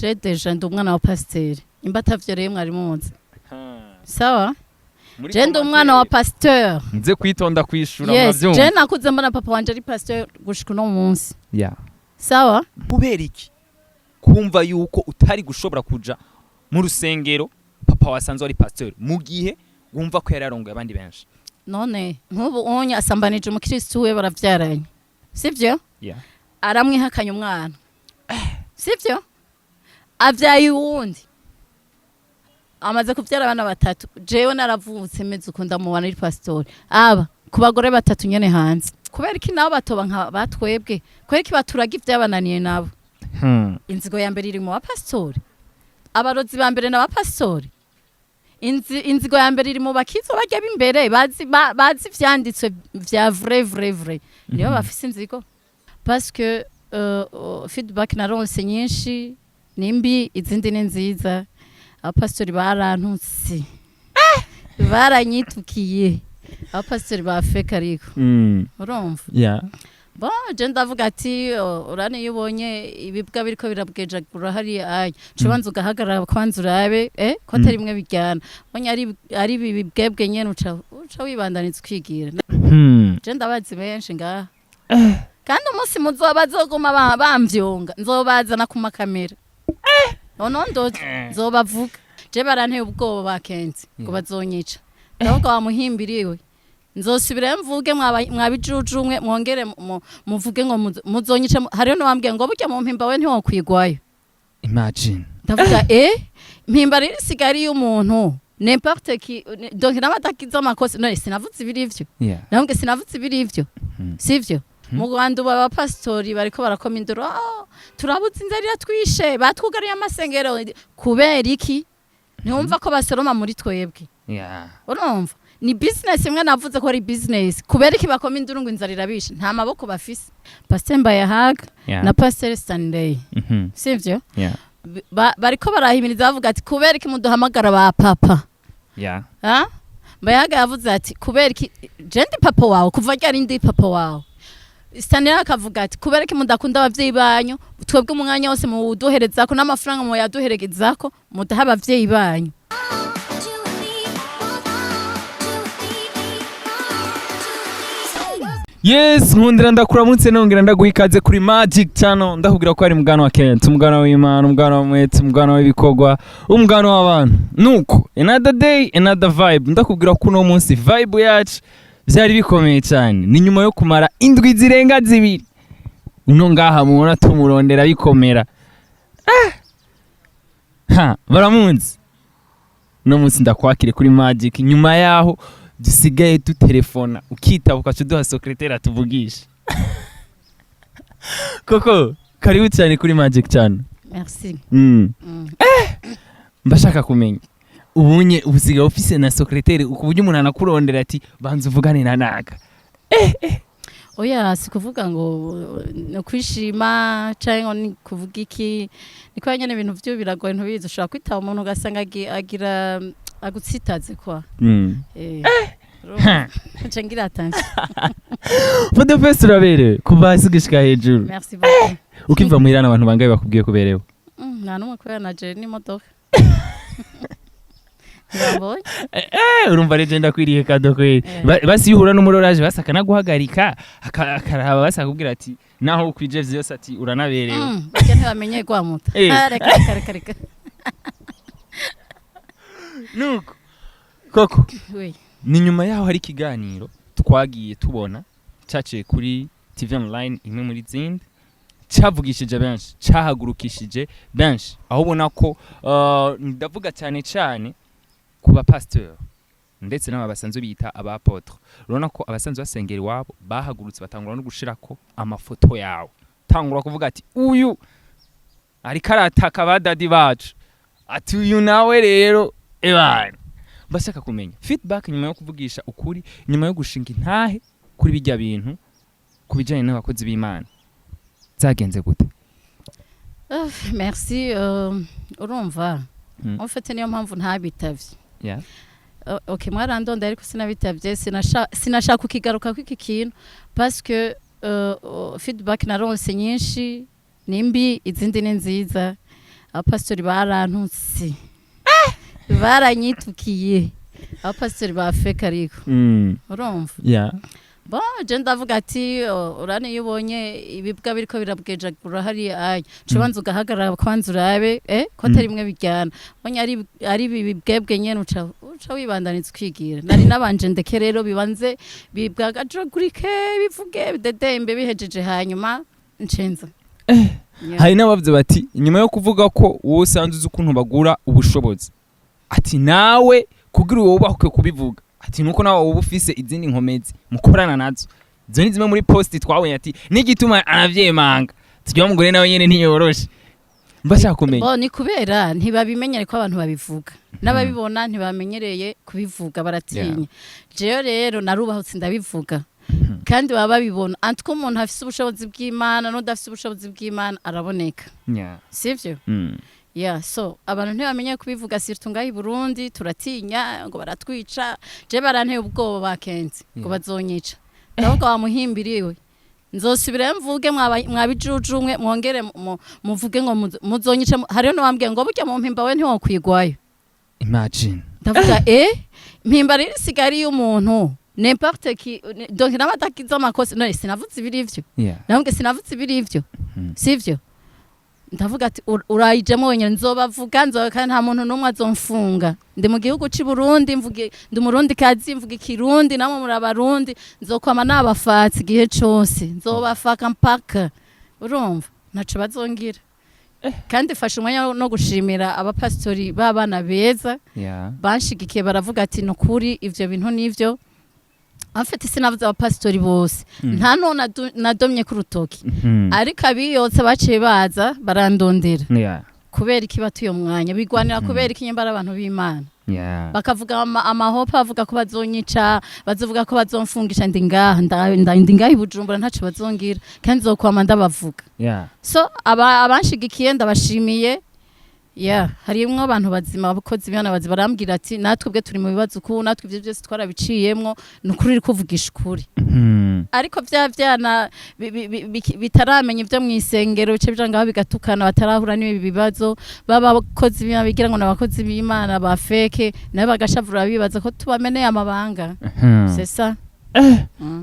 je deja ndi umwana wa Pasteur imba atavyereye mwari muzi sawa je ndi umwana wa Pasteur nze kwitonda kwishura mwavyumva je nakuze mbona papa wanje ari Pasteur gushika no munsi sawa kubera iki kumva yuko utari gushobora kuja mu rusengero papa wasanzwe ari Pasteur mu gihe wumva ko yararongoye abandi benshi none nkubu onye asambanije umukristo we baravyaranye sivyo aramwihakanya umwana sivyo avyaye uwundi amaze kuvyara abana batatu jewe naravutse meze ukunda mubana ari Pasteur aba ku bagore batatu nyene hanze kubera iki nabo batoba nka batwebwe kubera iki baturaga ivyabananiye nabo inzigo ya mbere iri mu wa Pasteur abarozi ba mbere na ba Pasteur inzigo ya mbere iri mu bakizo bajya bimbere bazi vyanditswe vya vrai niyo bafise inzigo parce que feedback naronse nyinshi nimbi izindi ni nziza abapastori barantutse baranyitukiye abapastori bafeka ariko urumva bon je ndavuga ati urane yubonye ibibwa biriko birabwejagura hari ayi cubanza ugahagarara kwanza urabe ko atari imwe bijyana bonye ari bibwebwe nyene uca wibandaniza kwigira je ndabazi benshi ngaha kandi umunsi muzoba zoguma bamvyonga nzobazana ku makamera nondo nzobavuga je baranteye ubwoba bakenze ngo bazonyica ndavuga wamuhimbiriwe nzosubira mvuge mwabijujumwe mwongere muvuge ngo muzonyica hariyo no wambwiye ngo burya mu mpimba we ntiwokwigwayo imagine ndavuga mpimba riri sigari y'umuntu n'importe qui donc n'amatakiza amakosa no sinavuze ibiri ivyo ndabwe sinavuze ibiri ivyo sivyo mu Rwanda baba pastori bariko barakoma induru turabuze inzarira twishe batwugariye amasengero kubera iki ntiwumva ko basoroma muri twebwe urumva ni business imwe navuze ko ari business kubera iki bakoma induru ngo inzarira bishe nta maboko bafise Pasteur Mbayahaga na Pasteur Stanley sivyo bariko barahimiriza bavuga ati kubera iki muduhamagara ba papa Mbayahaga yavuze ati kubera iki je ndi papa wawe kuva ryari ndi papa wawe Stanley akavuga ati kubera iki mudakunda abavyeyi banyu twebwe umwanya wose mu duherezako n'amafaranga mu yaduheregezako mudaha abavyeyi banyu Yes, nkundira ndakuramutse nongera ndaguha ikaze kuri Magic Channel ndakubwira ko ari mugano wa Kent, umugano w'Imana, umugano wa mwete, umugano w'ibikogwa, umugano w'abantu. Nuko another day, another vibe. Ndakubwira ko no munsi vibe yacu byari bikomeye cyane. Ni nyuma yo kumara indwi zirenga zibiri. Uno ngaha mubona tumurondera bikomera. Baramunzi. No munsi ndakwakire kuri Magic nyuma yaho dusigaye dutelefona ukitaba ukacu duha secrétaire atuvugisha koko karibu cyane kuri Magic Channel. Merci. Mbashaka kumenya ubunye ubusiga office na secrétaire ukuburyo umuntu anakurondera ati banze uvugane na naga oya sikuvuga ngo no kwishima cyangwa ni kuvuga iki niko nyene ibintu byo biragoye ntubizi ushaka kwitaba umuntu ugasanga agira agutsitaze kwa changira attention for the first rabere kuva sigishika hejuru. Merci beaucoup. Ukiva muhirana abantu bangaye bakubwiye kuberewe nta numwe ko yanaje ni modoka urumva legenda kwiriye kado kweri basi yuhura n'umuroraje basaka naguhagarika akaraba basaka kubwira ati naho ukwije vyose ati uranaberewe bake ntibamenye kwamuta reka nuko koko ni nyuma yaho hari ikiganiro twagiye tubona cyaciye kuri TV online imwe muri zindi cyavugishije benshi cyahagurukishije benshi aho ubona ko ndavuga cyane kuba pasteur ndetse n'aba basanzwe bita abapotre urabona ko abasanzwe basengera iwabo bahagurutse batangura no gushirako amafoto yawe tangura kuvuga ati uyu ari karataka badadi bacu ati uyu nawe rero ebana bashaka kumenya feedback nyuma yo kuvugisha ukuri nyuma yo gushinga intahe kuri bijya bintu kubijanye n'abakozi b'Imana zagenze gute? Merci urumva en fait niyo mpamvu ntabitavye okay mwarandonda ariko sinabitavye sinashaka kukigaruka kw'iki kintu parce que feedback naronse nyinshi nimbi izindi ni nziza abapastori barantutse baranyitukiye abapastori ba feka ariko urumva bo je ndavuga ati urane iyo ubonye ibibwa biriko birabwejagura hari aya cubanza ugahagarara kwanza urabe ko atari imwe bijyana bonye ari bibwebwe nyene uca wibandaniza kwigira nari nabanje ndeke rero bibanze bibwagajagurike bivuge bidedembe bihejeje hanyuma ncenza hari n'abavuze bati nyuma yo kuvuga ko wowe usanzwe uzi ukuntu bagura ubushobozi ati nawe kugira uwo ubahuke kubivuga ati nuko nawe uba ufise izindi nkomezi mukorana nazo izo ni zimwe muri posti twabonye ati n'igituma aravyemanga tujya mugore nawe nyene ntiyoroshe mbashaka kumenya ni kubera ntibabimenyere ko abantu babivuga n'ababibona ntibamenyereye kubivuga baratinya jewe rero narubahutse ndabivuga kandi baba babibona antiko umuntu afise ubushobozi bw'Imana n'udafise ubushobozi bw'Imana araboneka sivyo so abantu ntibamenye kubivuga surtout ngaho i Burundi turatinya ngo baratwica je baranteye ubwoba bakenze ngo bazonyica ndavuga wamuhimbiriwe nzosubira mvuge mwabijujumwe mwongere muvuge ngo muzonyica hariyo no wambwiye ngo burya mu mpimba we ntiwokwigwayo imagine ndavuga mpimba riri sigari y'umuntu n'importe qui donc n'abatakiza amakosa no sinavuze ibirivyo nabwo sinavuze ibirivyo sivyo ndavuga ati urayijemo wenyine nzobavuga kandi nta muntu n'umwe azomfunga ndi mu gihugu cy'i Burundi mvuge ndi umurundi kazi mvuga ikirundi namwe muri abarundi nzokwama nabafatsi igihe cyose nzobafaka mpaka urumva ntaco bazongira kandi fasha umwanya no gushimira abapastori b'abana beza banshigikiye baravuga ati nukuri ivyo bintu nivyo afite sinavuze abapastori bose nta none nadomye ku rutoki ariko abiyotse baciye baza barandondera kubera iki batuye mwanya bigwanira kubera iki nyembara abantu b'Imana bakavuga amahopa bavuga ko bazonyica bazovuga ko bazomfungisha ndi ngaha i Bujumbura ntaco bazongira kandi zokwama ndabavuga so abanshigikiye ndabashimiye harimwo abantu bazima abakozi b'Imana bazima barambwira ati natwe bwe turi mu bibazo uku natwe ivyo byose twarabiciyemwo nukuri uri kuvugisha ukuri ariko vyana bitaramenya ivyo mwisengero bice bijanga bigatukana batarahura n'ibi bibazo baba abakozi b'Imana bigira ngo n'abakozi b'Imana ba feke nabe bagashavura bibaza ko tubameneye amabanga c'est ça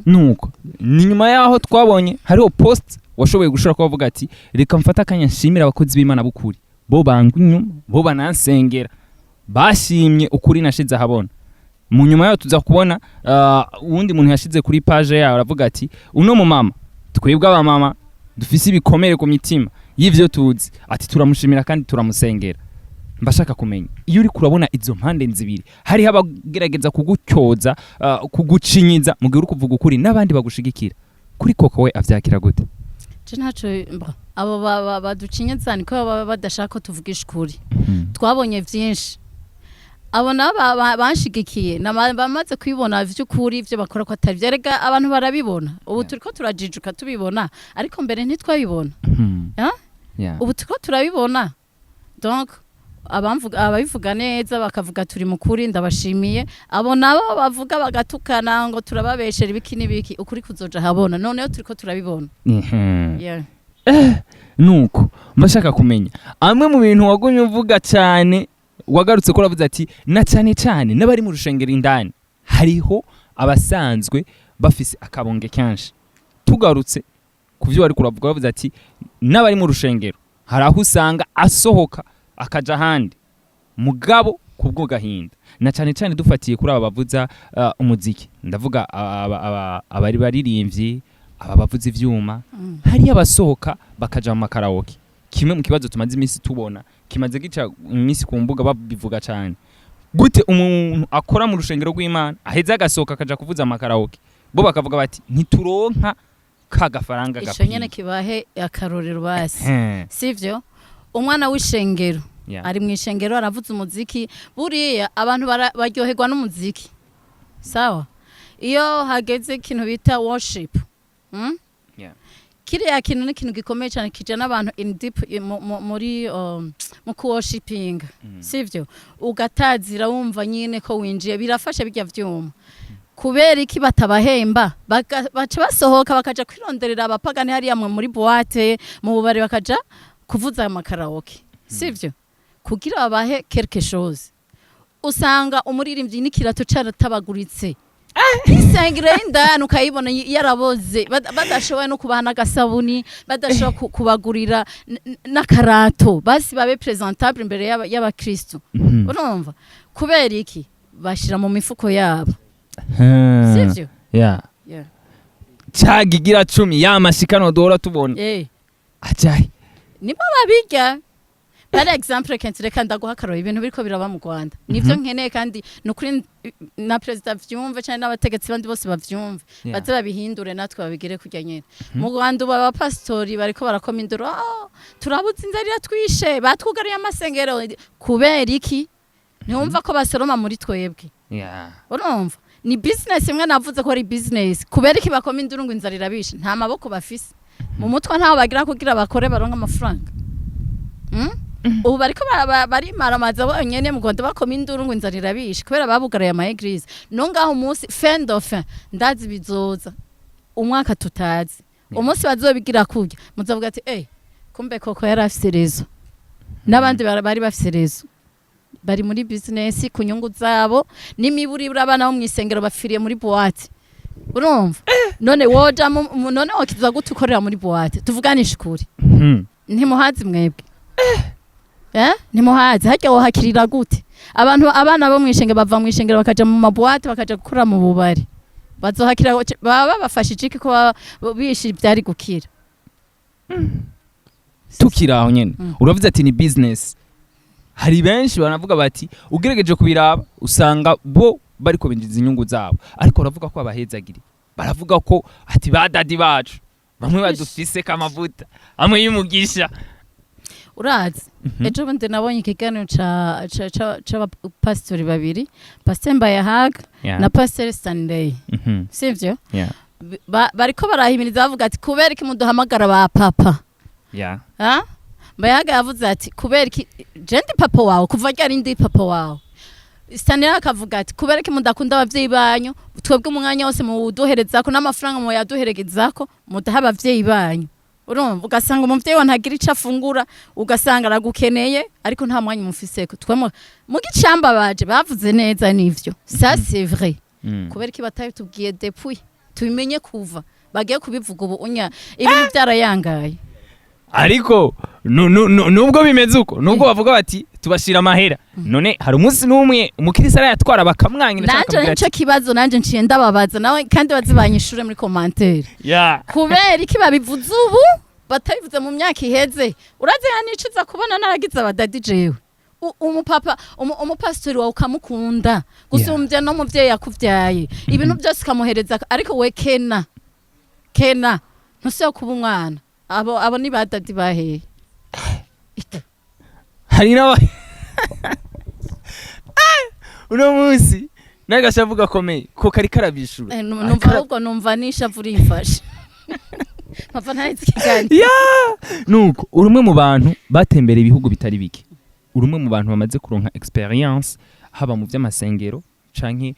nuko ni nyuma yaho twabonye hariho post washoboye gushora ko bavuga ati reka mfata akanya nshimira abakozi b'Imana bukuri bo bangwa inyuma bo banansengera bashimye ukuri nashize ahabona mu nyuma yaho tuza kubona uwundi muntu yashize kuri page yawe aravuga ati uno mu mama twebwe aba mama dufise ibikomere ku mitima y'ivyo tuzi ati turamushimira kandi turamusengera mbashaka kumenya iyo uri kurabona izo mpande nzibiri hari habagerageza kugucyoza kugucinyiza mu gihe uri kuvuga ukuri n'abandi bagushigikira kuri koko we avyakira gute ntaco abo baducinyeza niko baba badashaka ko tuvugisha ukuri twabonye vyinshi abo naba banshigikiye bamaze kwibona vy'ukuri ivyo bakora ko atari vyerega abantu barabibona ubu turiko turajijuka tubibona ariko mbere ntitwabibona ubu turiko turabibona donc ababivuga neza bakavuga turi mukuri ndabashimiye abo nabo bavuga bagatukana ngo turababeshera ibiki n'ibiki ukuri kuzoja habona noneho turiko turabibona nuko mbashaka kumenya amwe mu bintu wagumye uvuga cyane wagarutse ko uravuze ati na cyane n'abari mu rushengero indani hariho abasanzwe bafise akabonge kenshi tugarutse kuvyo bari kuravuga bavuze ati n'abari mu rushengero hari aho usanga asohoka akaja handi mugabo kubwo gahinda na cyane dufatiye kuri aba bavuza umuziki ndavuga abari baririmbyi aba bavuza ivyuma hari abasohoka bakaja mu makaraoke kimwe mu kibazo tumaze iminsi tubona kimaze gica iminsi ku mbuga babivuga cyane gute umuntu akora mu rushengero rw'Imana aheza agasohoka akaja kuvuza amakaraoke bo bakavuga bati ntituronka kagafaranga gapi ico nyene kibahe akarorero basi sivyo umwana w'ishengero ari mu ishengero aravuza umuziki buriya abantu baryoherwa n'umuziki sawa iyo hageze ikintu bita worship kiriya kintu ni ikintu gikomeye cyane kijana abantu in deep muri mu worshiping sivyo ugatazira wumva nyine ko winjiye birafasha bijya vyuma kubera iki batabahemba baca basohoka bakaja kwironderera abapagani hariya muri boîte mu bubari bakaja kuvuza amakaraoke sivyo kugira babahe quelque chose usanga umuririmbyi n'ikirato caratabaguritse isengere indani ukayibona yaraboze badashoboye no kubana gasabuni badashoboye kubagurira n'akarato basi babe presentable imbere y'abakristo urumva kubera iki bashira mu mifuko yabo sivyo cagigira 10 yamashikano dora tubona ajaye nibo babirya par exemple kenshi reka ndaguha akaroro ibintu biriko biraba mu Rwanda nivyo nkeneye kandi nukuri na president vyumve cyane n'abategetsi bandi bose bavyumve baze babihindure natwe babigere kujya nyene mu Rwanda baba pastori bariko barakoma induru turabuze inzarira twishe batwugariye amasengero kubera iki ntumva ko basoroma muri twebwe urumva ni business imwe navuze ko ari business kubera iki bakoma induru ngo inzarira bishe nta maboko bafise mu mutwe ntaho bagira kugira bakore baronka amafaranga ubu bariko bari maramaza bonyene mu Rwanda bakoma induru ngo inzarira bishe kubera babugaraye ama eglise no ngaho umunsi fin d'offin ndazi bizoza umwaka tutazi umunsi bazobigira kurya muzavuga ati kumbe koko yarafise rezo n'abandi bari bafise rezo bari muri business ku nyungu zabo n'imiburibura abana bo mwisengero bafiriye muri boîte urumva none woja none wakiza gute ukorera muri boîte tuvuganisha ukuri ntimuhazi mwebwe ntimuhazi hajya wohakirira gute abana bo mwishenge bava mwishengero bakaja mu maboîte bakaja gukora mu bubari bazohakira baba bafashije iki ko bishi byari gukira tukiraho nyene uravuze ati ni business hari benshi banavuga bati ugerageje kubiraba usanga bo bariko binjiza inyungu zabo ariko uravuga ko abahezagiri baravuga ko ati badadi bacu bamwe badufise kamavuta amwe y'umugisha urazi ejo bundi nabonye ikiganiro ca pastori babiri Pasteur Mbayahaga na Pasteur Sunday sivyo bariko barahimiriza bavuga ati kubera iki muduhamagara ba papa Mbayahaga yavuze ati kubera iki je ndi papa wawe kuva ryari ndi papa wawe Stanley akavuga ati kubera iki mudakunda abavyeyi banyu twebwe umwanya wose mu duherezako n'amafaranga mu yaduherezako mudaha abavyeyi banyu urumva ugasanga umuvyeyi wantagira ico afungura ugasanga aragukeneye ariko nta mwanya mufiseko twemo mu gicamba baje bavuze neza nivyo ça c'est vrai kubera iki bataye tubwiye depuis tubimenye kuva bagiye kubivuga ubu unya ibintu byarayangaye ariko nubwo bimeze uko nubwo bavuga bati tubashira amahera none hari umunsi n'umwe umukirisa yatwara bakamwanyira cyangwa nanje nico kibazo nanje nciye ndababaza nawe kandi bazibanyishure muri commentaire kubera iki babivuze ubu batabivuze mu myaka iheze uraze yaniciza kubona naragize abadadi jewe umupapa umupastori wawe ukamukunda gusumbya no muvyeyi yakuvyaye ibintu byose kamuhereza ariko we kena ntusiyo kuba umwana abo ni badadi baheye hari nawe uno munsi nagashavuga komeye ko kari karabishura numva ahubwo numva nishavu rifashe papa ntazi kigani nuko urumwe mu bantu batembera ibihugu bitari bike urumwe mu bantu bamaze kuronka experience haba mu by'amasengero canke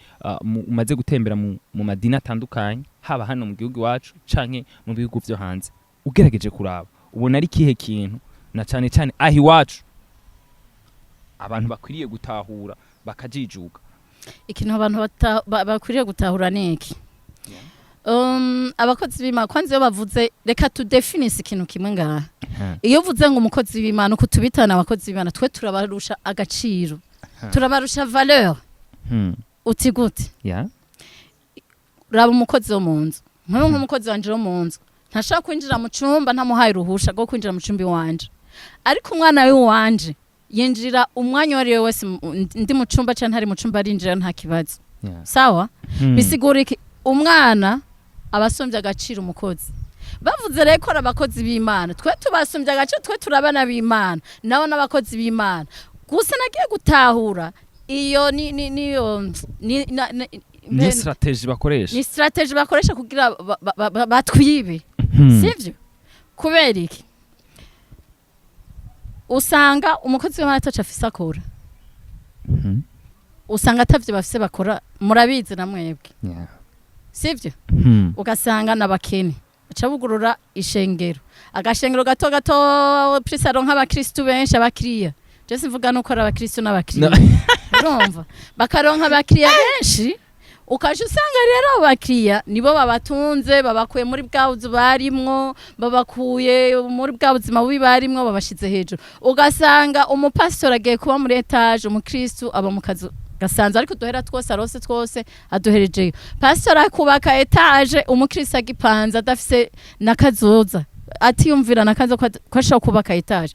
umaze gutembera mu madini atandukanye haba hano mu gihugu wacu canke mu bihugu byo hanze ugerageje kuraba ubona ari kihe kintu na cyane cyane ahi wacu abantu bakwiriye gutahura bakajijuka ikintu abantu bakwiriye gutahura niki abakozi b'Imana kwanze yo bavuze reka tudefinise ikintu kimwe ngaha iyo uvuze ngo umukozi w'Imana uko tubitana abakozi b'Imana twe turabarusha agaciro turabarusha valeur uti gute raba umukozi wo mu nzu nk'umukozi wanje wo mu nzu ntashaka kwinjira mu cyumba ntamuhaye uruhusha rwo kwinjira mu cyumba wanje ariko umwana we wanje yinjira umwanya wari wese ndi mu cyumba cyane hari mu cyumba arinjira nta kibazo sawa bisigura iki umwana abasumbye agaciro umukozi bavuze rero ko abakozi b'Imana twe tubasumbye agaciro twe turabana b'Imana nabo n'abakozi b'Imana gusa nagiye gutahura iyo ni strategy bakoresha ni strategy bakoresha kugira batwibe sivyo kubera iki usanga umukozi w'Imana ataca afise akora usanga atavye bafise bakora murabizi na mwebwe sivyo ugasanga nabakene acabugurura ishengero agashengero gato gato prisaro nk'abakristo benshi abakiriya je simvuga nuko ari abakristo n'abakiriya urumva bakaronka abakiriya benshi ukaje usanga rero abakiriya nibo babatunze babakuye muri bwawuzi barimwo babakuye muri bwawuzima bubi barimwo babashize hejuru ugasanga umupastor agiye kuba muri etage umukristo aba mu kazu gasanzwe ariko duhera twose arose twose aduherejeyo pastor akubaka etage umukristo agipanze adafise nakazoza atiyumvira nakazo ko ashaka kubaka etage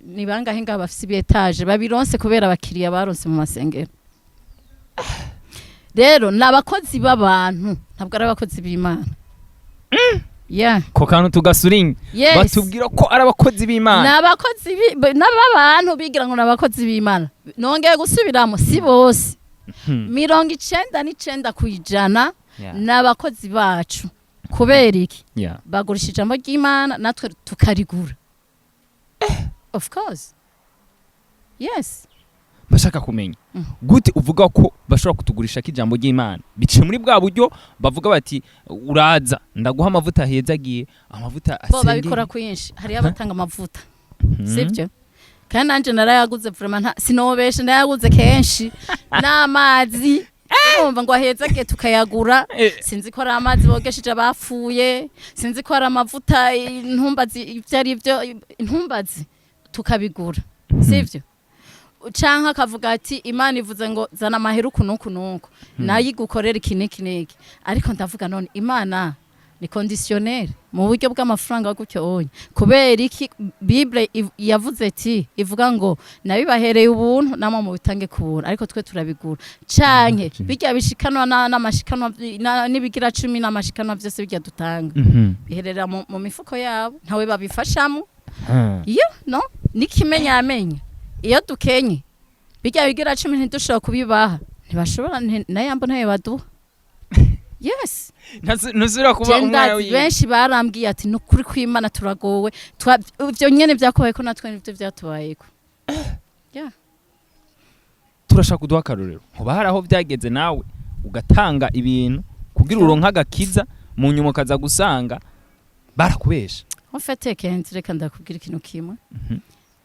ni bangahe ngaba bafise etage babironse kubera abakiriya baronse mu masengero rero nabakozi b'abantu ntabwo ari abakozi b'Imana ko kantu tugasurinye batubwira ko ari abakozi b'Imana nabakozi n'abantu bigira ngo nabakozi b'Imana nongeye gusubiramo si bose 99% n'abakozi bacu kubera iki bagurisha ijambo ry'Imana natwe tukarigura of course yes bashaka kumenya gute uvuga ko bashobora kutugurisha kijambo ry'Imana bice muri bwa buryo bavuga bati uraza ndaguha amavuta hezagiye amavuta asenge bo babikora kwinshi hari abatanga amavuta sivyo kandi nanje narayaguze vraiment sinobeshe ndayaguze kenshi n'amazi urumva ngo ahezagiye tukayagura sinzi ko ari amazi bogesheje abapfuye sinzi ko ari amavuta intumbazi ivyari ivyo intumbazi tukabigura sivyo canka akavuga ati Imana ivuze ngo zana amaheru kunuku nayigukorera ikiniki ariko ndavuga none Imana ni conditionnel mu buryo bw'amafaranga gutyo onye kubera iki Bible yavuze ati ivuga ngo nabibahereye ubuntu namwe mu bitange kubura ariko twe turabigura canke bijya bishikanwa n'amashikanwa nibigira 10 n'amashikanwa byose bijya dutanga biherera mu mifuko yabo ntawe babifashamo iyo no nikimenyamenya iyo dukenye bijya bigira 10 ntidushobora kubibaha ntibashobora nayambo ntaye baduha yes nuzura kuba umwana wiye benshi barambwiye ati nukuri kw'Imana turagowe ivyo nyene byakobaye ko natwe nivyo byatubayeko turashaka kuduha karorero hoba hari aho byageze nawe ugatanga ibintu kugira uronka agakiza mu nyuma kaza gusanga barakubesha ofete kenzi reka ndakubwira ikintu kimwe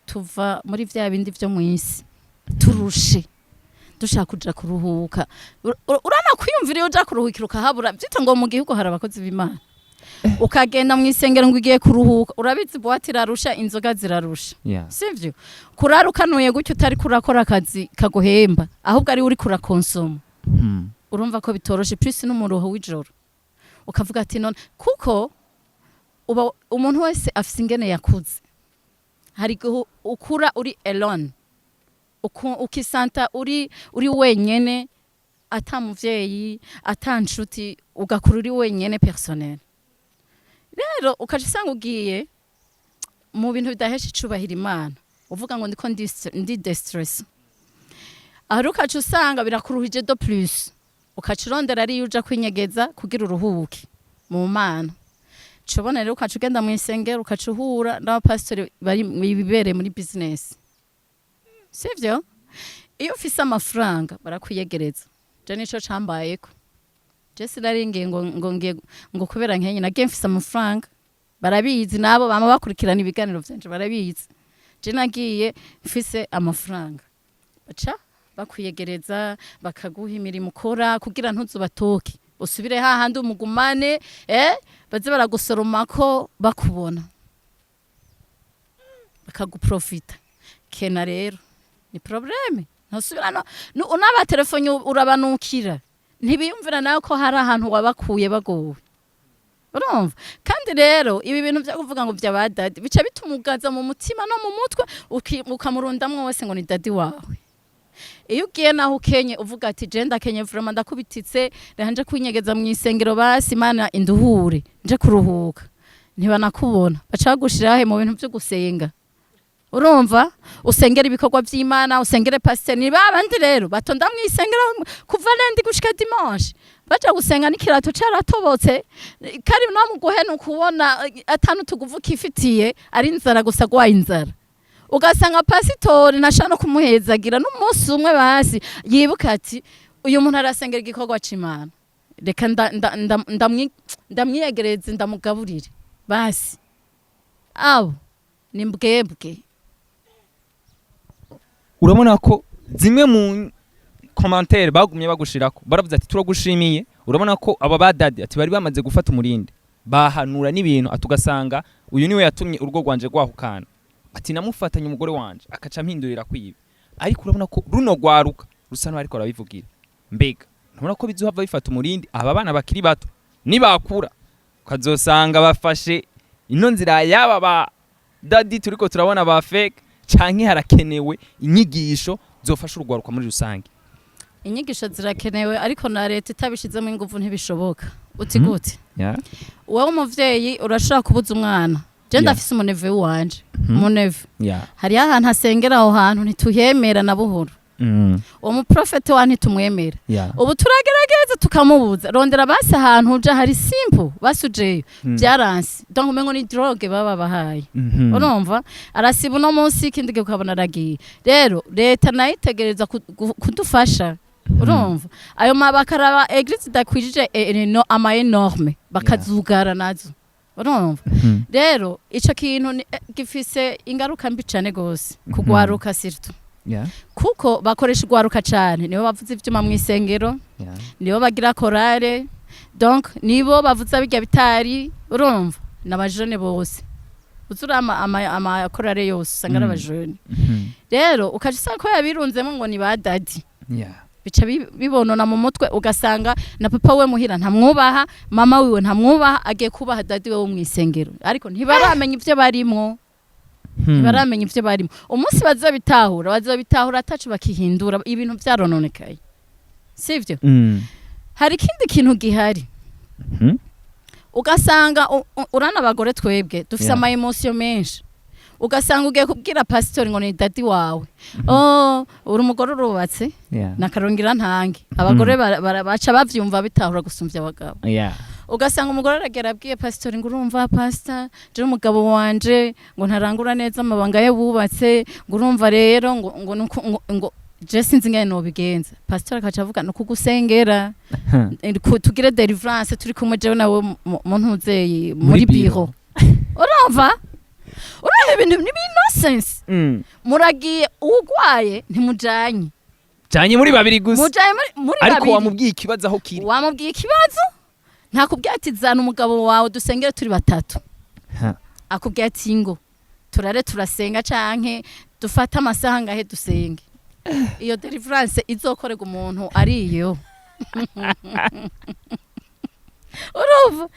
tuva muri vya bindi vyo mu isi turushe dushaka kuja kuruhuka urana kwiyumvira uja kuruhukira ukahabura byita ngo mu gihugu hari abakozi b'Imana ukagenda mu isengero ngo igiye kuruhuka urabizi boati rarusha inzoga zirarusha sivyo kurarukanuye gutyo utari kurakora akazi kaguhemba ahubwo ari uri kurakonsoma urumva ko bitoroshe plus n'umuruho w'ijoro ukavuga ati none kuko uba umuntu wese afise ingene yakuze hari ukura uri alone ukisanta uri wenyene atamuvyeyi atanshuti ugakura uri wenyene personnel rero ukajisanga ugiye mu bintu bidahesha icubahira Imana uvuga ngo ndiko ndi distress aruka usanga birakuruhije do plus ukacurondera ari uja kwinyegeza kugira uruhuke mu Mana cobona rero ukacugenda mu isengero ukacuhura n'abapastori bari bibere muri business sivyo iyo ufise amafaranga barakwiyegereza je nico cambayeko je sinaringiye ngo kubera nkenye nagiye mfise amafaranga barabizi nabo bama bakurikirana ibiganiro vyanje barabizi je nagiye mfise amafaranga baca bakwiyegereza bakaguha imirimo ukora kugira ntuzubatoke usubire hahandi umugumane baze baragusoromako bakubona bakaguprofita kena rero ni probleme ntusubirana unaba telefone urabanukira ntibiyumvira nayo ko hari ahantu wabakuye bagowe urumva kandi rero ibi bintu byo kuvuga ngo by'abadadi bica bitumugaza mu mutima no mu mutwe ukamurundamwe wese ngo ni dadi wawe iyo ugiye naho ukenye uvuga ati je ndakenye vraiment ndakubititse ranje kwinyegeza mu isengero basi Imana induhure nje kuruhuka ntibanakubona baca gushirahe mu bintu byo gusenga urumva usengera ibikorwa by'Imana usengere pasteur ni babandi rero batonda mu isengero kuva lendi gushika dimanche baca gusenga n'ikirato caratobotse kari no mu guhena kubona atanu tuguvuka ifitiye ari inzara gusa gwa inzara ugasanga pasitori nashano kumuhezagira n'umunsi umwe basi yibuka ati uyu muntu arasengera igikorwa c'Imana reka ndamwiyegereze ndamugaburire basi abo ni mbwebwe. urabona ko zimwe mu commentaire bagumye bagushirako baravuze ati turagushimiye. urabona ko aba badadi ati bari bamaze gufata umurinde bahanura n'ibintu atugasanga uyu niwe yatumye urugo rwanje rwahukana ati namufatanye umugore wanje akaca mpindurira kwiba. ariko urabona ko runo rwaruka rusa n'ariko arabivugira mbega ntubona ko bizohava bifata umurindi aba bana bakiri bato nibakura ukazosanga bafashe ino nzira yaba ba dadi turiko turabona ba fake canke harakenewe inyigisho zofasha urugwaruka muri rusange. Inyigisho zirakenewe ariko na leta itabishizemo ingufu ntibishoboka. Uti gute? Wowe umuvyeyi urashaka kubuza umwana. Je ndafise umuneve wanje. Umuneve. Hari ahantu hasengera aho hantu ntituhemera na buhoro. Uwo muprofete wa ntitumwemera. Ubu turagerageza tukamubuza. Rondera basi ahantu uja hari simple basujeyo. Byaransi. Donc umengo ni drogue baba bahaye. Urumva? Arasiba no munsi ikindi ukabona aragiye. Rero leta nayitegereza kudufasha. Urumva? Ayo mabakaraba eglise dakwije no ama enorme bakazugara nazo. Urumva? Rero ico kintu gifise ingaruka mbi cyane gose kugwaruka sirtu. Kuko bakoresha igwaruka cyane nibo bavuze ivyuma mu isengero nibo bagira korale donc nibo bavuza bijya bitari urumva n'abajone bose uzurama ama korale yose sangara abajone rero ukajisa ko yabirunzemo ngo ni badadi bica bibonona mu mutwe ugasanga na papa we muhira ntamwubaha mama wiwe ntamwubaha agiye kubaha dadi we mu isengero ariko ntibaramenya ivyo barimwo baramenya ivyo barimo umunsi bazabitahura atacu bakihindura ibintu byarononekaye sivyo hari kindi kintu gihari ugasanga urana abagore twebwe dufise ama emotion menshi ugasanga ugiye kubwira pasteur ngo ni dadi wawe uri umugore urubatse nakarongira ntange abagore baca bavyumva bitahura gusumvya abagabo ugasanga umugore aragera abwiye pasteur ngo urumva pastor je umugabo wanje ngo ntarangura neza amabanga ye bubatse ngo urumva rero ngo je sinzi ngene no bigenza pasteur akaca avuga no kugusengera tugire deliverance turi kumwe jewe nawe muntu uzeye muri biro urumva ibintu ni nonsense muragiye ugwaye ntimujanye janye muri babiri gusa mujanye muri babiri ariko wamubwiye ikibazo aho kiri wamubwiye ikibazo ntakubwiye ati zana umugabo wawe dusengere turi batatu akubwiye ati ngo turare turasenga canke dufata amasaha ngahe dusenge iyo deliverance izokorega umuntu ariyo urumva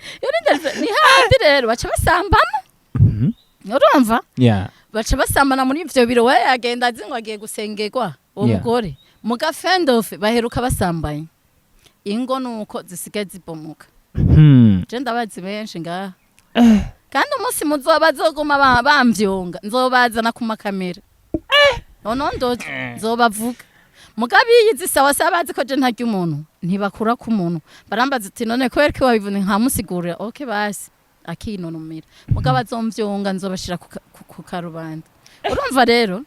ni handi rero baca basambana urumva baca basambana muri ivyo biro we agenda azi ngo agiye gusengerwa uwo mugore mu gafendofe baheruka basambanye ingo nuko zisigaye zibomoka je ndabazi benshi ngaha kandi umunsi muzoba zoguma bamvyonga nzobazana ku makamera ndodo nzobavuga mugabiyizi sawa sabazi ko je ntarya umuntu ntibakura ku muntu barambaza ati none kweri ko wabivune nkamusigurira okay basi akinonumira mugabo azomvyonga nzobashira ku karubanda urumva rero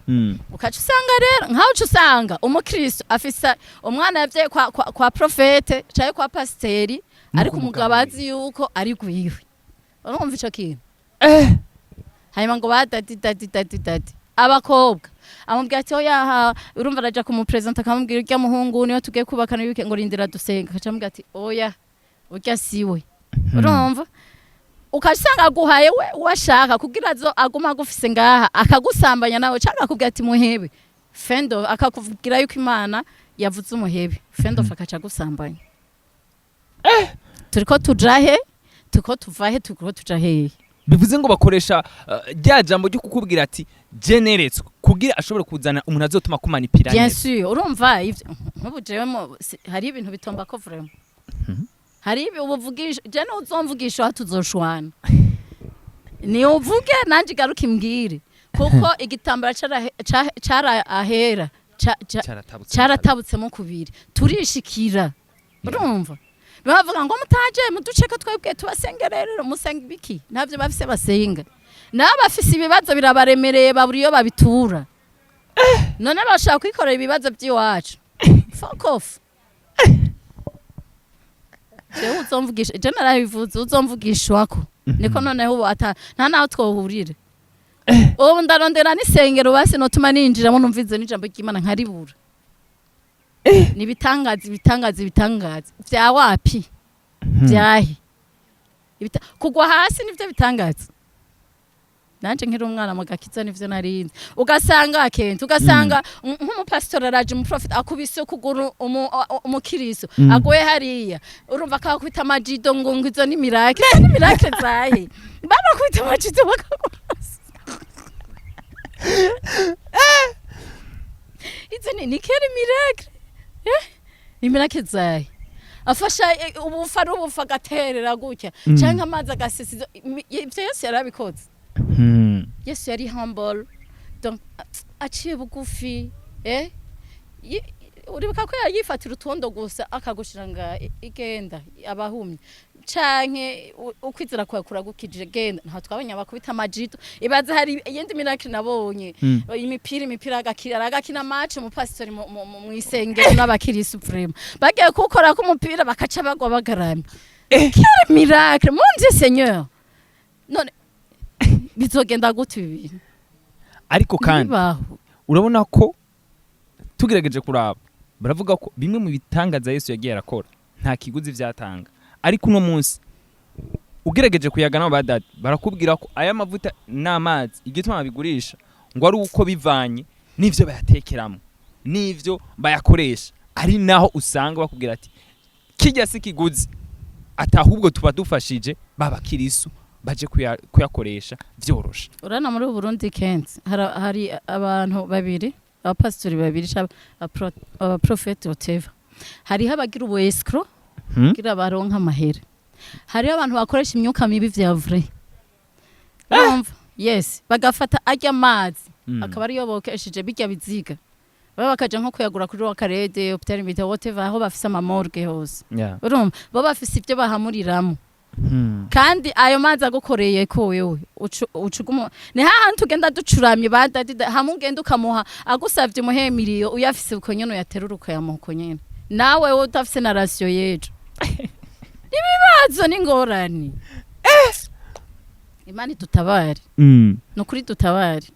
ukaca usanga rero nkaho usanga umukristo afisa umwana yavyaye kwa profete caye kwa pasteri ariko umugabo azi yuko ari gwiwe urumva ico kintu hanyuma ngo badadi abakobwa amubwira ati oya urumva araja kumupresenta akamubwira urya muhungu niyo tugiye kubakana yuke ngo rindira dusenga akaca amubwira ati oya urya siwe urumva ukasanga guhaye we washaka kugira zo aguma gufise ngaha akagusambanya nawe cyangwa akubwira ati muhebe fendo akakuvugira yuko Imana yavuze umuhebe fendo fakaca gusambanya turiko tujahe tuko tuvahe turiko tujahe bivuze ngo bakoresha rya jambo ryo kukubwira ati generate kugira ashobore kuzana umuntu azotuma kumanipira bien sûr urumva ivyo nk'ubujewemo hari ibintu bitomba ko vraiment hari ubuvugisha je no uzomvugisha hatuzoshwana ni uvuge nanje garuka imbwire kuko igitambara cara ahera caratabutse mu kubiri turishikira urumva bavuga ngo mutaje muduceka twebwe tubasengerero musenga ibiki navyo bafise basenga n'abafise ibibazo birabaremereye baburiyo babitura none bashaka kwikorera ibibazo by'iwacu fuck off jewe uzomvugisha je narabivuze uzomvugishwako niko noneho ubu nta naho twohurira ubu ndarondera n'isengero basi notuma ninjiramo numvize n'ijambo ry'Imana nkaribura nibitangaza vya wapi vyahe kugwa hasi nivyo bitangaza nanje nkiri umwana mugakiza nivyo narinzi ugasanga nk'umupastor araje umuprofit akubise ukuguru umukiriso agoye hariya urumva akakubita amajido ngo ngizo ni miracle zahe baba kubita amajido bakakubasa izo ni keri miracle ni miracle zahe afasha ubufa gaterera gutya canke amazi agasisizo ivyo yose yarabikoze Yesu yari humble donc aciye bugufi uribuka ko yifatira utondo gusa akagushiranga igenda abahumye canke ukwizera kwa kuragukije genda nta twabanya bakubita amajido ibaze hari yindi miracle nabonye imipira agakina match mu pastor mu isengero n'abakirisi supreme bagiye gukora ko umupira bakaca bagwa bagaramye quelle miracle mon Dieu Seigneur none bizogenda gute ibi ariko kandi urabona ko tugerageje kuraba baravuga ko bimwe mu bitangaza Yesu yagiye arakora nta kiguzi vyatanga ariko uno munsi ugerageje kuyagana badadi barakubwira ko aya mavuta n'amazi igituma bigurisha ngo ari uko bivanye n'ivyo bayatekeramo n'ivyo bayakoresha ari naho usanga bakubwira ati kijya si kiguzi atahubwo tuba dufashije baba kirisu baje kuyakoresha vyorosha urana muri Burundi kenzi hari abantu babiri abapastori babiri abaprofeti whatever hariho abagira ubu escrow kugira baronka amahera hariho abantu bakoresha imyuka mibi vya vrai yes bagafata ajya amazi akaba ariyo bokesheje bijya biziga baba bakaje nko kuyagura kuri wakarede hospital bita whatever aho bafise amamorgue hose urumva baba bafise ivyo bahamuriramo kandi ayo mazi agukoreye ko wewe ucuguma ni hahantu ugenda ducuramye badadida hamugenda ukamuha agusavye muhemiriyo uyafise uko nyene yateruruka yamuko nyene nawe utafise na ratio yejo ibibazo n'ingorane Imana tutabari nukuri tutabari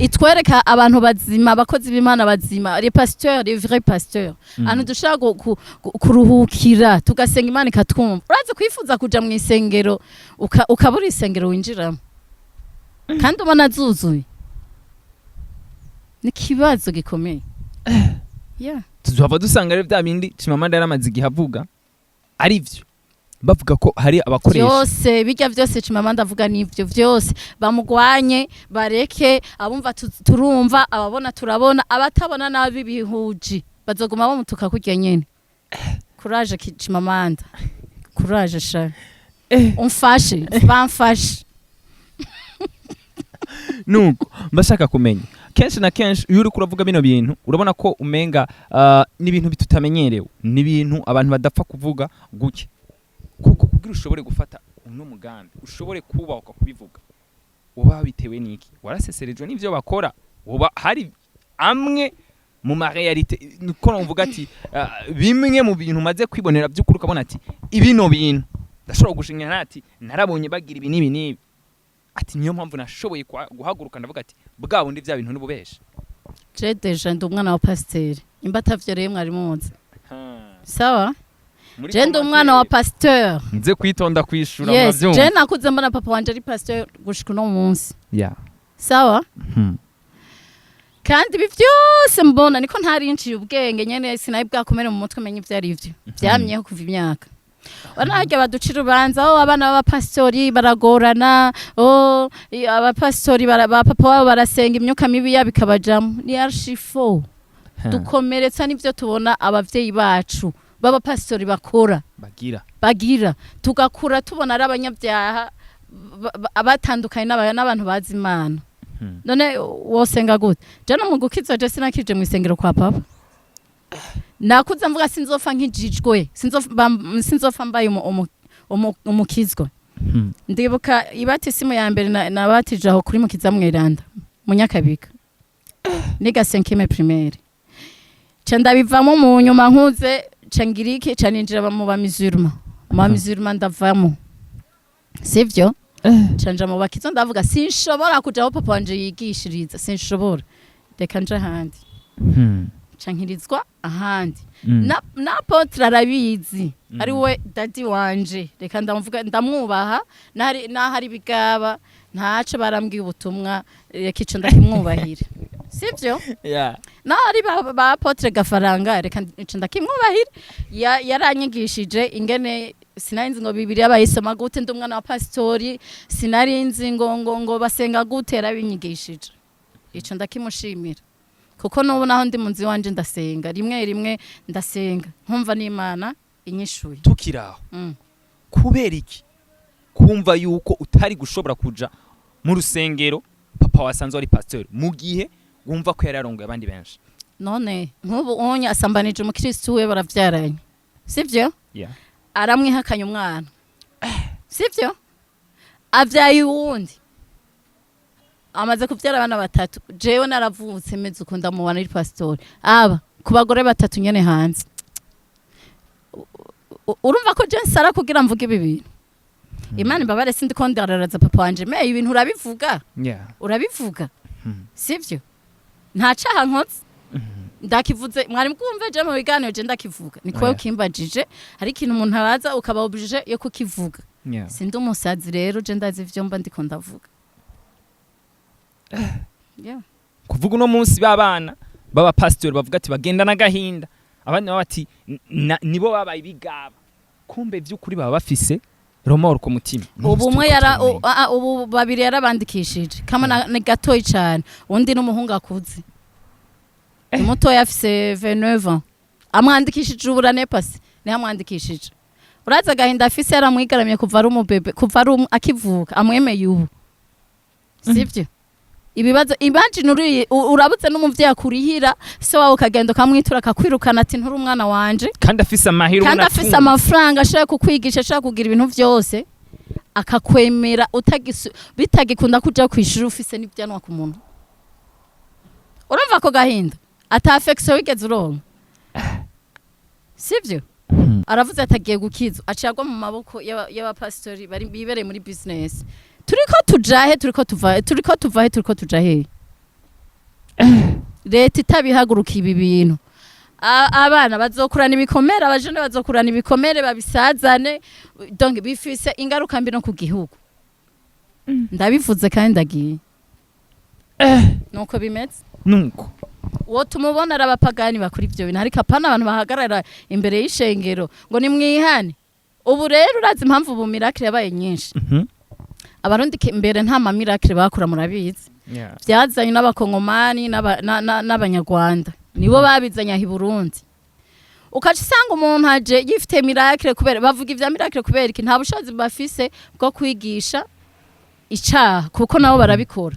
itwereka abantu bazima abakozi b'Imana bazima les pasteurs les vrais pasteurs anu dushaka kuruhukira tugasenga Imana ikatwumva uraze kwifuza kuja mu isengero ukabura isengero winjiramo kandi ubona zuzuye ni kibazo gikomeye tuzova dusanga rero bya bindi Chimamanda yaramaze gihavuga ari vyo bavuga ko hari abakoresha byose bijya byose Chimamanda avuga n'ivyo byose bamugwanye bareke abumva turumva ababona turabona abatabona nabi bihuji bazoguma bamutuka kurya nyene courage Chimamanda courage sha umfashe bamfashe nuko mbashaka kumenya kenshi na kenshi iyo uri kuravuga bino bintu urabona ko umenga n'ibintu bitutamenyerewe n'ibintu abantu badapfa kuvuga guke kuko kugira ushobore gufata uno mugambi ushobore kuba kubivuga uba bitewe niki waraseserejwe n'ivyo bakora uba hari amwe mu ma realite niko numvuga ati bimwe mu bintu maze kwibonera by'ukuri ukabona ati ibino bintu ndashobora gushinya ati narabonye bagira ibi nibi ati niyo mpamvu nashoboye guhaguruka ndavuga ati bwa bundi vya bintu n'ububesha je deja ndi umwana wa pasteur imbatavyo rero mwari munzi sawa je ndi umwana wa pasteur nze kwitonda kwishura mwavyumva je nakuze mbona papa wanje ari pasteur gushika no munsi sawa kandi ibi vyose mbona niko ntarinciye ubwenge nyene sinayi bwakomere mu mutwe menye ivyo ari ivyo vyamyeho kuva imyaka Wanajya baducira ubanza abana b'abapastori baragorana abapastori papa wabo barasenga imyuka mibi yabikabajamo ni archifo dukomeretsa nivyo tubona abavyeyi bacu b'abapastori bakora bagira tugakura tubona ari abanyabyaha abatandukanye n'abantu bazi Imana none wosenga gute je no mugukiza je sinakije mu isengero kwa papa nakuze mvuga sinzofa nkijijwe sinzofa mbaye umukizwa ndibuka ibatisimu ya mbere nabatije aho kuri mukiza mweranda munyakabika niga 5e primaire canda bivamo mu nyuma nkuze cangirike caninjira mu bamizuruma musulma ndavamo sivyo canja mu bakizo ndavuga sinshobora kuja aho papa wanje yigishiriza sinshobora reka nje ahandi cankirizwa ahandi na apotre arabizi ari we dadi wanje reka ndamuvuga ndamwubaha nahari bigaba ntaco barambwiye ubutumwa reka ico ndakimwubahira sivyo nahari ba apotre gafaranga reka ico ndakimwubahira yaranyigishije ingene sinarinzi ngo Bibiliya bayisoma gute ndi umwana wa pastori sinarinzi ngo basenga gute yarabinyigishije ico ndakimushimira kuko nubu naho ndi munzi wanje ndasenga rimwe ndasenga nkumva n'Imana inyishuye tukiraho kubera iki kumva yuko utari gushobora kuja mu rusengero papa wasanzwe ari pasteur mu gihe wumva ko yararongoye abandi benshi none nkubu onye asambanije umukristo we baravyaranye sivyo aramwihakanya umwana sivyo avyaye uwundi amaze kuvyara abana batatu jewe naravutse meze uko ndamubona ari pastori aba ku bagore batatu nyene hanze urumva ko je nsara kugira mvuge ibi bintu Imana imbabare sindi ko ndararaza papa wanje me ibintu urabivuga urabivuga sivyo nta caha nkoze ndakivuze mwari mkumve je mu biganiro je ndakivuga niko ukimbajije hari ikintu umuntu araza ukaba oblige yo kukivuga sindi umusazi rero je ndazi ivyo mba ndiko ndavuga kuvuga uno munsi babana baba pasteur bavuga ati bagenda n'agahinda abandi bati nibo babaye bigaba kumbe vy'ukuri baba bafise romoro ku mutima ubu umwe ubu babiri yarabandikishije kama ni gatoyi cyane undi n'umuhungu akuze umuto yafise 29 ans amwandikishije uburane pasi ni amwandikishije uraza agahinda afise yaramwigaramye kuva ari umubebe kuva ari akivuka amwemeye ubu sivyo ibibazo imagine urabuze n'umuvyeyi akurihira se wawe kagendo kamwitura akakwirukana ati nturi umwana wanje kandi afise amahiro kandi afise amafaranga ashaka kukwigisha ashaka kugira ibintu vyose akakwemera bitagikunda kuja kwishura ufise n'ibyanwa ku muntu urumva ko gahinda ata affection wigeze uronka sivyo aravuze atagiye gukiza acagwa mu maboko y'abapastori bari bibereye muri business turiko tujahe turiko tujahe leta itabihaguruka ibi bintu abana bazokurana ibikomere abajene bazokurana ibikomere babisazane donc bifise ingaruka mbi no ku gihugu ndabivuze kandi ndagiye nuko bimeze nuko uwo tumubona abapagani bakuri ivyo bintu ariko apana abantu bahagarara imbere y'ishengero ngo ni mwihane ubu rero urazi impamvu ubu miracle yabaye nyinshi abarundi mbere nta ma miracle bakura murabizi byazanye n'abakongomani n'abanyarwanda nibo babizanye ahi Burundi ukaca usanga umuntu aje yifite miracle kubera bavuga ivya miracle kubera iki nta bushobozi bafise bwo kwigisha icaha kuko nabo barabikora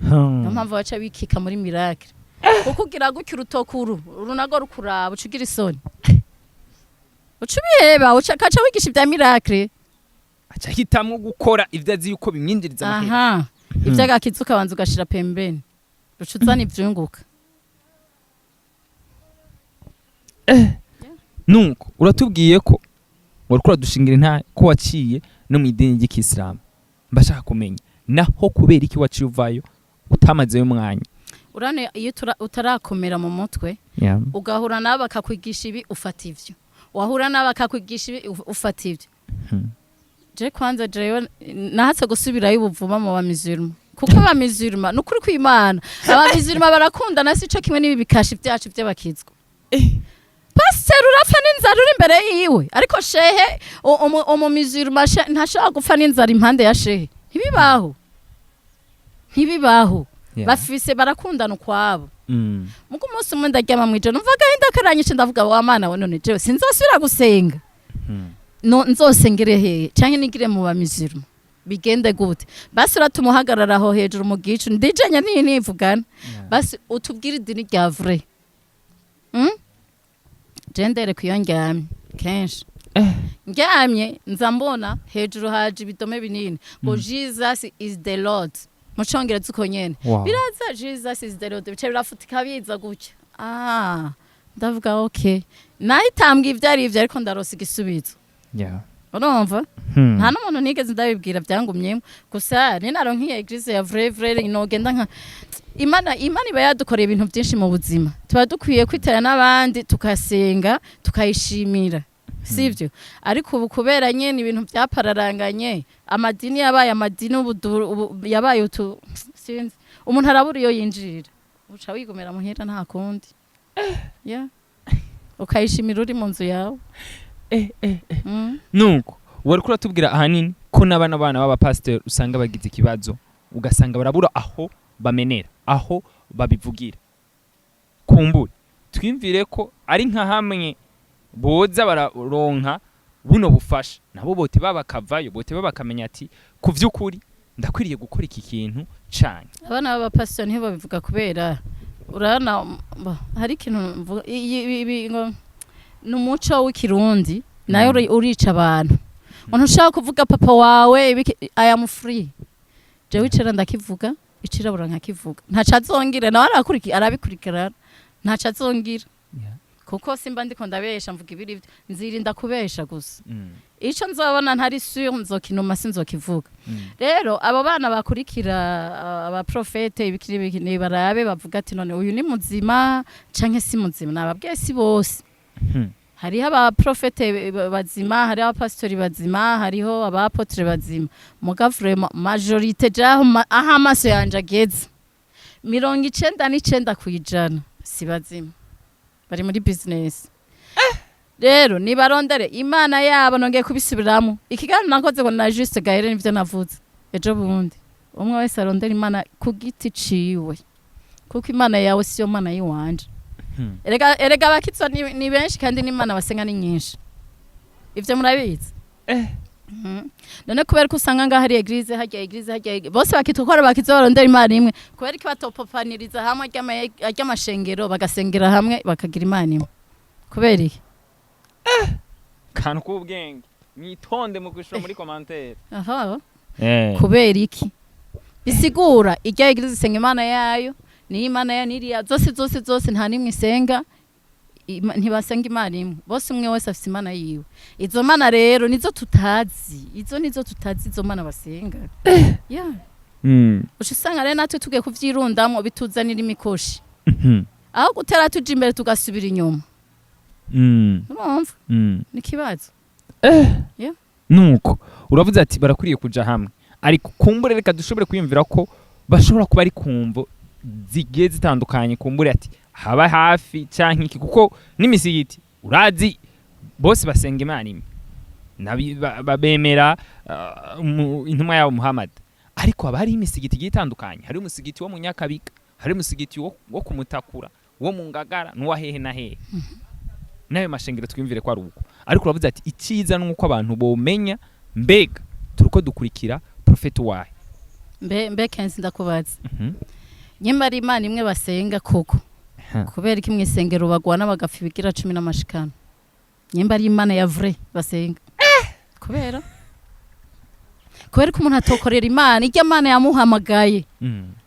niyo mpamvu baca bikika muri miracle kuko ugira gutya urutokuru urunago rukuraba ucugira isoni ucubiheba ukaca wigisha ivya miracle acha hitamwo gukora ivyo azi yuko bimwinjiriza amahera ivyo agakiza ukabanza ugashira pembeni rucuzana ivyunguka nuko uratubwiye ko warukura dushingira nta ko waciye no mu idini ry'Ikisilamu mbashaka kumenya naho kubera iki waciye uvayo utamazeyo umwanya urane iyo utarakomera mu mutwe ugahura nabo bakakwigisha ibi ufata ivyo wahura nabo bakakwigisha ibi ufata ivyo je kwanza jewe nahatse gusubirayo ubuvuma mu bamiziruma kuko bamiziruma nukuri kw'Imana abamiziruma barakunda nasi cyo kimwe nibi bikashi byacu by'abakizwa Pasteur urapfa n'inzara uri imbere yiwe ariko shehe umumiziruma ntashaka gupfa n'inzara impande ya shehe ntibibaho bafise barakundana ukwabo muko umunsi umwe ndaryama mwijoro numva gahinda karanyishe ndavuga wa mana we none jewe sinzosubira gusenga no nzosengere hehe canke nigire mu bamiziruma bigende gute basi uratumuhagarara aho hejuru mu gicu ndijenya nivugana basi utubwire idini rya vrai jendere kuyongyamye kenshi ngyamye nzambona hejuru haje ibidome binini ngo Jesus is the Lord mucongereza uko nyene biraza Jesus is the Lord bice birafutika biza gutya ndavuga okay nahitambwe ivyo ari ivyo ariko ndarosa igisubizo urumva nta n'umuntu nigeze ndabibwira byangumyemo gusa ninaro nk'iyo eglise ya vrai inogenda nka Imana iba yadukoreye ibintu byinshi mu buzima tuba dukwiye kwitera n'abandi tukasenga tukayishimira sivyo ariko ubu kubera nyene ibintu byapararanganye amadini yabaye amadini yabaye sinzi umuntu arabura iyo yinjirira uca wigomera muhera nta kundi ukayishimira uri mu nzu yawe nuko wari kuratubwira ahanini ko n'abana b'aba pasteur usanga bagize ikibazo ugasanga barabura aho bamenera aho babivugira kumbure twimvire ko ari nka hamwe boza bararonka buno bufasha nabo bote babakavayo bote babakamenya ati ku vy'ukuri ndakwiriye gukora iki kintu cyane abana b'aba pasteur ntibo bivuga kubera urana hari ikintu n'umuco w'ikirundi nayo urica abantu umuntu ushaka kuvuga papa wawe I am free je wicara ndakivuga icirabura nkakivuga ntaca azongera nawe arabikurikirana ntaca azongera kuko simba ndiko ndabesha mvuga ibiri nzirinda kubesha gusa ico nzobona ntari sûr nzokinuma sinzokivuga rero abo bana bakurikira aba profete ibikiri barabe bavuga ati none uyu ni muzima canke si muzima nababwiye si bose hariho aba profete bazima hariho aba pastori bazima hariho aba apotre bazima muga vraiment majorité jaho aha amaso yanje ageze 99 kwijana si bazima bari muri business rero nibarondere imana yabo nongeye kubisubiramo ikiganiro nakoze ngo na juste gahere nivyo navuze ejo bundi umwe wese arondera imana ku giti ciwe kuko imana yawe siyo mana yiwanje erega bakitso ni benshi kandi n'imana basenga ni nyinshi ivyo murabizi none kubera ko usanga ngaho hari eglise hajya bose bakitwara bakitso barondera imana imwe kubera ko batopopaniriza hamwe ry'amashengero bagasengera hamwe bakagira imana imwe kubera iki kantu k'ubwenge mwitonde mu kwishura muri commentaire kubera iki bisigura ijya eglise isenga imana yayo ni imana ya niriya zose nta nimwe isenga ntibasenga imana imwe bose umwe wese afite imana yiwe izo mana rero nizo tutazi izo mana basenga usanga rero natwe tugiye kuvyirundamwo bituzanira imikoshi aho gutera tuja imbere tugasubira inyuma urumva ni kibazo nuko uravuze ati barakwiriye kuja hamwe ariko kumbure reka dushobore kwiyumvira ko bashobora kuba ari kumvo zigiye zitandukanye kumbure ati haba hafi canke iki kuko n'imisigiti urazi bose basenga imana imwe babemera intumwa yabo Muhammad ariko haba hari imisigiti igiye itandukanye hari umusigiti wo mu Nyakabiga hari umusigiti wo kumutakura wo mu Ngagara n'uwa hehe na hehe nayo mashengero twimvire ko ari uko ariko uravuze ati iciza nuko abantu bomenya mbega turuko dukurikira profeti wahe mbe kensi ndakubaza nyimba ari imana imwe basenga koko kubera ko imwisengero bagwana bagafa ibigira 10 n'amashikano nyimba ari imana ya vrai basenga kubera ko umuntu atokorera imana ijya imana yamuhamagaye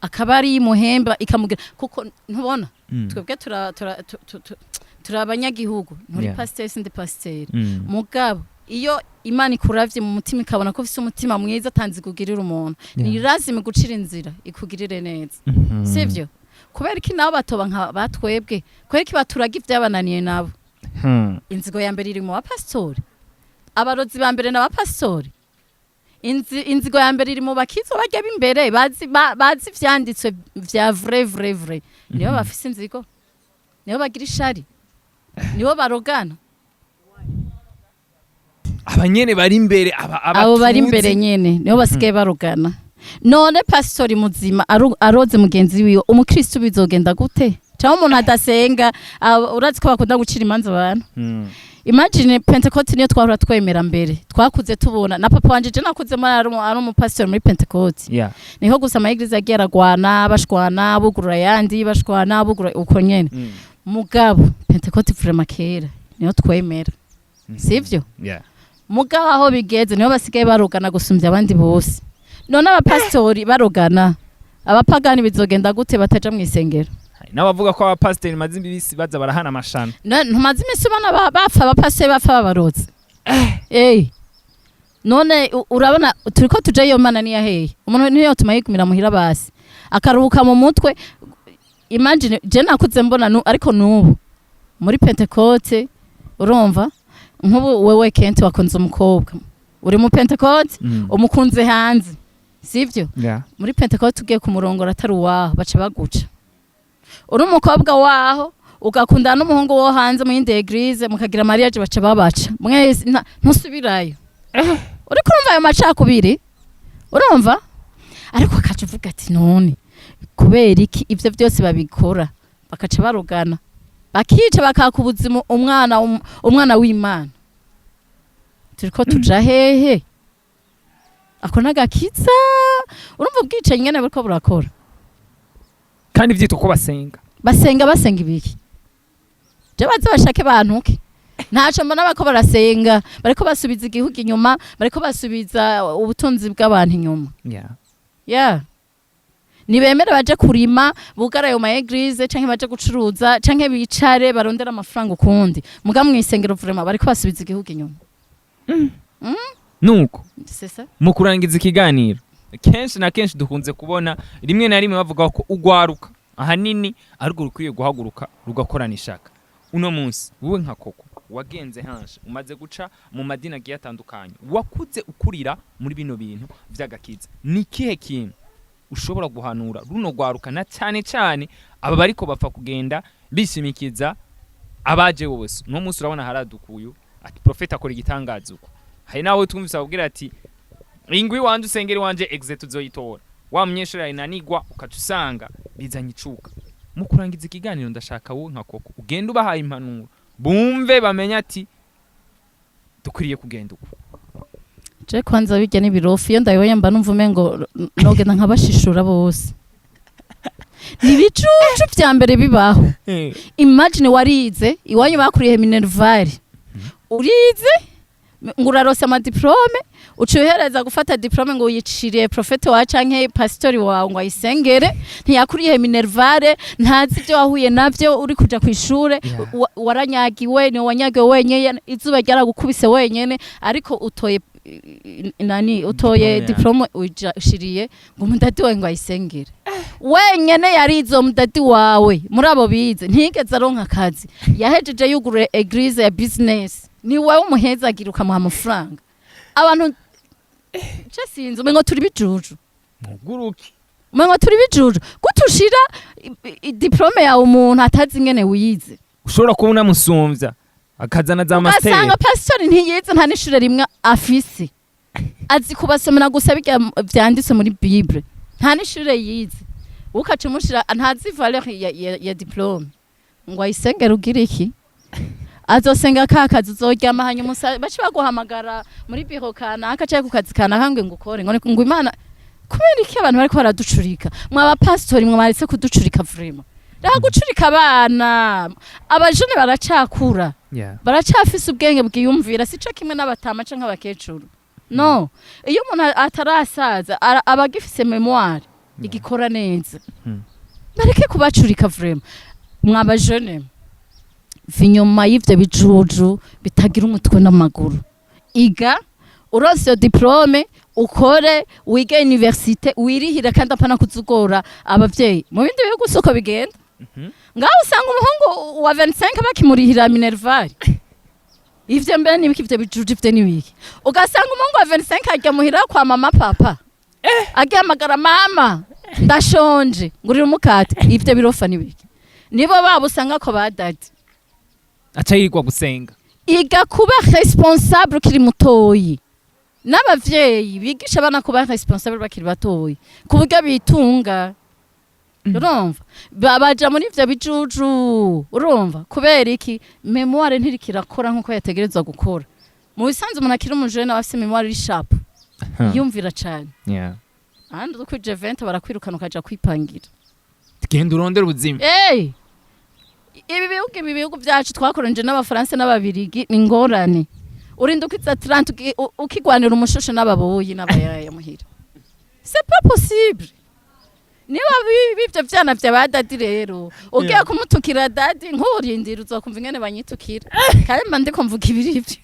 akaba ari imuhemba ikamugira kuko ntubona twebwe turabanyagihugu muri pasteur sindi pasteur mugabo iyo imana ikuravye mu mutima ikabona ko ufite umutima mwiza tanzi kugirira umuntu ni lazima gucira inzira ikugirire neza sivyo kubera ko nabo batoba nka batwebwe kubera ko baturaga ivyabananiye nabo inzigo ya mbere iri mu bapastori abarozi ba mbere na bapastori inzigo ya mbere iri mu bakizo bajya b'imbere bazi vyanditswe vya vrai nibo bafise inzigo nibo bagira ishari nibo barogana abanyene bari imbere abo bari imbere nyene nibo basigaye barogana none pastori muzima aroze mugenzi wiwe umukristo bizogenda gute cyangwa umuntu adasenga urazi ko bakunda gucira imanza abantu imagine Pentecost niyo twahora twemera mbere twakuze tubona na papa wanje je nakuze ari umupastor muri Pentecost niho gusa amayigize agiye aragwana bashwana bugurura yandi bashwana bugura uko nyene mugabo Pentecost vraiment kera niyo twemera sivyo mugabo aho bigeze niho basigaye barogana gusumvya abandi bose none abapastori barogana abapagani bizogenda gute bataja mwisengero n'abavuga ko abapasiteri mazimbi bisi baza barahana amashana ntumaze imisi bana bapfa abapasiteri bapfa babaroze none urabona turiko tuje iyo mana niya hehe umuntu niyo tuma yigumira muhira basi akaruhuka mu mutwe. Imagine je nakuze mbona ariko nubu muri Pentecote urumva nk'ubu wewe Kenti wakunze umukobwa uri mu Pentecote umukunze hanze sivyo muri Pentecote ugiye ku murongo atari waho baca baguca uri umukobwa waho ugakundana n'umuhungu wo hanze mu yindi eglise mukagira mariage baca babaca mwese ntusubirayo uri kurumva ayo macakubiri urumva ariko akaca uvuga ati none kubera iki ivyo byose babikora bakaca barugana bakica bakaka ubuzima umwana w'Imana turiko tuja hehe ako nagakiza urumva ubwicanyi nyene bariko burakora kandi vyitwa ko basenga ibiki je baza bashake bantuke ntaco mbona bako barasenga bariko basubiza igihugu inyuma bariko basubiza ubutunzi bw'abantu inyuma nibemere baje kurima bugara ayo ma eglise canke baje gucuruza canke bicare barondera amafaranga ukundi muga mwisengero vraiment bariko basubiza igihugu inyuma nuko mu kurangiza ikiganiro kenshi na kenshi dukunze kubona rimwe na rimwe bavuga ko ugwaruka ahanini ariko rukwiye guhaguruka rugakorana ishaka. Uno munsi wowe nka koko wagenze hanshe umaze guca mu madini agiye atandukanye wakuze ukurira muri bino bintu vy'agakiza ni kihe kintu ushobora guhanura runo gwaruka na cyane aba bariko bapfa kugenda bishimikiza abaje bose? No munsi urabona haradukuyu ati profeta akora igitangazo uko hari nawe twumvise ababwira ati ingwi wanje usengeri wanje exit uzoyitora wa munyeshuri inanigwa ukacusanga bizanye icuka. Mu kurangiza ikiganiro ndashaka wowe nka koko ugenda ubahaye impanuro bumve bamenya ati dukwiriye kugenda uko. Je kwanza bijya n'ibirofi iyo ndayoye mba numva umengo nogenda nkabashishura bose nibicucu vya mbere bibaho. Imagine warize iwanyu bakuriye Minervari urize ngurarose ama diplome ucuhereza gufata diplome ngo yiciriye profete wa canke pasteur wawe ngo ayisengere ntiyakuriye Minervare ntazi byo wahuye navyo uri kuja kwishure waranyagiwe ni wanyagiwe wenyene izuba ryaragukubise wenyene ariko utoye diplome ushiriye ngo mudadi wawe ngo ayisengere wenyene yarizo mudadi wawe muri abo bize ntigeze aronka akazi yahejeje yugure eglise ya business ni wewe umuhezagira ukamuha amafaranga abantu je sinzi umengo turi bijuju muguruki umengo turi bijuju gutushira diplome ya umuntu atazi ingene wize ushobora kubona musumvya akazana za master ugasanga pastor ntiyize nta nishure rimwe afise azi kubasomera gusa vyanditse muri Bible nta nishure yize ukaca umushira ntazi valeur ya diplome ngo ayisengere ugira iki azosenga kakazi uzoryama hanyuma baci baguhamagara muri biro kana akacaye ku kazi kana kangwe ngo ukore ngo Imana kubera iki abantu bariko baraducurika mwaba pastori mwabaritse kuducurika vraiment rero gucurika abana abajene baracakura baracafise ubwenge bwiyumvira sico kimwe n'abatama canke abakecuru no iyo umuntu atarasaza abagifise memoire igikora neza bareke kubacurika vraiment mwabajene vinyuma y'ivyo bijuju bitagira umutwe n'amaguru iga urose diplome ukore wige universite wirihira kandi apana kuzugora abavyeyi mu bindi bihugu soko bigenda ngaho usanga umuhungu wa 25 bakimurihira Minervari ivyo mbere nibiki ivyo bijuju ivyo nibiki ugasanga umuhungu wa 25 ajya muhira kwa mama papa agihamagara mama ndashonje ngurira umukate ivyo birofa nibiki nibo babo usanga ko badadi acayirirwa gusenga iga kuba responsable kiri mutoyi n'abavyeyi bigisha abana kuba responsable bakiri batoyi ku buryo bitunga urumva babaja muri ivyo bijuju urumva kubera iki memoire ntirikirakora nkuko yategerezwa gukora mu bisanzwe umuntu akiri umujene afise memoire iri sharp yumvira cane ahandi ukwije 20 barakwirukana ukaja kwipangira tugenda urondera ubuzima ibi bihugu byacu twakoronje n'abafaransa n'ababirigi ni ngorane urinda ukitsa 30 ukigwanira umushosho n'ababoyi n'abayaya muhira c'est pas possible niba bivyo vyana vya badadi rero ugiye kumutukira dadi nkurindira uzokumva ingene banyitukira kandi mba ndiko mvuga ibiri ivyo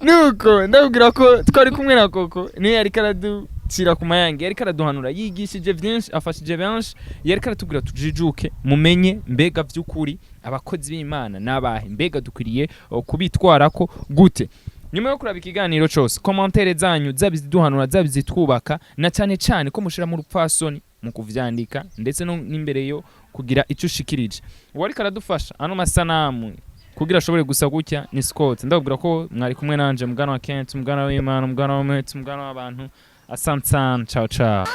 nuko ndabwira ko twari kumwe na Koko niyo yari karaducira ku mayange yari karaduhanura yigishije byinshi afashije benshi yari karatubwira tujijuke mumenye mbega vy'ukuri abakozi b'Imana nabahe mbega dukwiriye kubitwarako gute. Nyuma yo kuraba ikiganiro cyose commentaire zanyu zabiziduhanura zabizitwubaka na cyane cyane ko mushira mu rupfasoni mu kuvyandika ndetse no n'imbere yo kugira icyo ushikirije. Wari karadufasha ano masanamu kugira ashobore gusa gutya ni Scott. Ndabwira ko mwari kumwe nanje mugana wa Kent, mugana w'Imana, mugana wa Mwete, mugana w'abantu. Asante sana, ciao ciao.